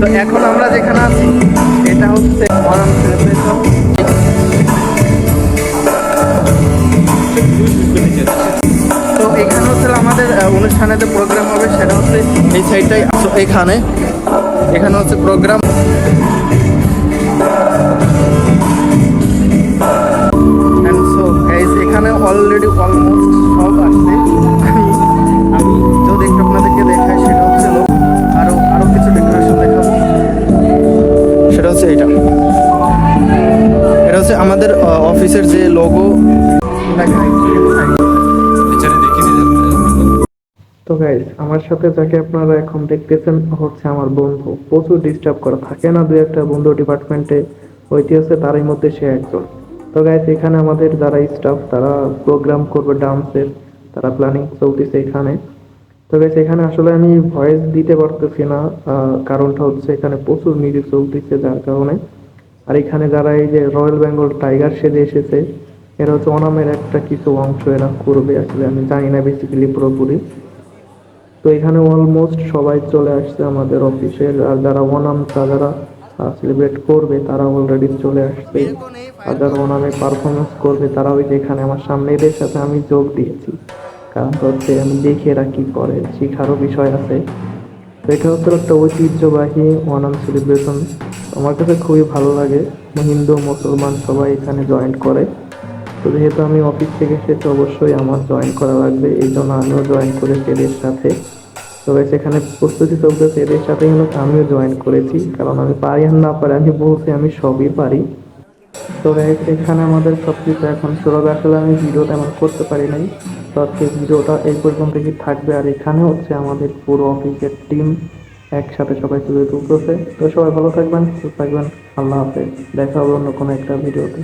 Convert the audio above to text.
তো এখন আমরা যেখানে আছি এটা হচ্ছে ওনাম সেলিব্রেশন। তো এখানে হচ্ছে আমাদের অনুষ্ঠানে যে প্রোগ্রাম হবে সেটা হচ্ছে এই সাইডটাই। এখানে এখানে হচ্ছে প্রোগ্রাম। অ্যান্ড সো গাইস এখানে অলরেডি অলমোস্ট সব আসছে। আমি যদি একটু আপনাদেরকে দেখাই সেটা হচ্ছে আরও কিছু ডেকোরেশন দেখাবো। সেটা হচ্ছে এটা হচ্ছে আমাদের অফিসের যে লোগো। তো গাইস আমার সাথে যাকে আপনারা এখন দেখতেছেন হচ্ছে আমার বন্ধু। প্রচুর ডিস্টার্ব করা থাকে না, দু একটা বন্ধু ডিপার্টমেন্টে হইতে হচ্ছে, তারই মধ্যে সে একজন। তো গাইস এখানে আমাদের যারা স্টাফ তারা প্রোগ্রাম করবে ডান্সের, তারা প্ল্যানিং চলতেছে এখানে। তো গাইস এখানে আসলে আমি ভয়েস দিতে পারতেছি না, কারণটা হচ্ছে এখানে প্রচুর মিউজিক চলতেছে যার কারণে। আর এখানে যারা এই যে রয়্যাল বেঙ্গল টাইগার সেজে এসেছে, এরা হচ্ছে ওনামের একটা কিছু অংশ এরা করবে, আসলে আমি জানি না বেসিক্যালি পুরোপুরি। তো এখানে অলমোস্ট সবাই চলে আসছে আমাদের অফিসের, আর যারা ওনামটা যারা সেলিব্রেট করবে তারা অলরেডি চলে আসছে। আর যারা ওনামে পারফরমেন্স করবে তারা ওই যে এখানে আমার সামনে এদের সাথে আমি যোগ দিয়েছি, কারণ হচ্ছে আমি দেখি এরা কি করে, শিখারও বিষয় আছে। তো এটা হচ্ছে একটা ঐতিহ্যবাহী ওনাম সেলিব্রেশন। আমার কাছে খুবই ভালো লাগে, হিন্দু মুসলমান সবাই এখানে জয়েন করে। তো যেহেতু আমি অফিস থেকে এসেছি অবশ্যই আমার জয়েন করা লাগবে, এই জন্য আমিও জয়েন করেছি এদের সাথে। তবে সেখানে প্রস্তুতি চলতেছে এদের সাথেই হলো আমিও জয়েন করেছি, কারণ আমি পারি আর না পারি আমি বলছি আমি সবই পারি। তবে এখানে আমাদের সব কিছু এখন শুরু হবে। আসলে আমি ভিডিও তেমন করতে পারি নাই, তো আজকে ভিডিওটা এই পর্যন্তই থাকবে। আর এখানে হচ্ছে আমাদের পুরো অফিসের টিম একসাথে সবাই তুলে তুলতেছে। তো সবাই ভালো থাকবেন, সুস্থ থাকবেন, আল্লাহ হাফেজ। দেখা হবে অন্য কোনো একটা ভিডিওতে।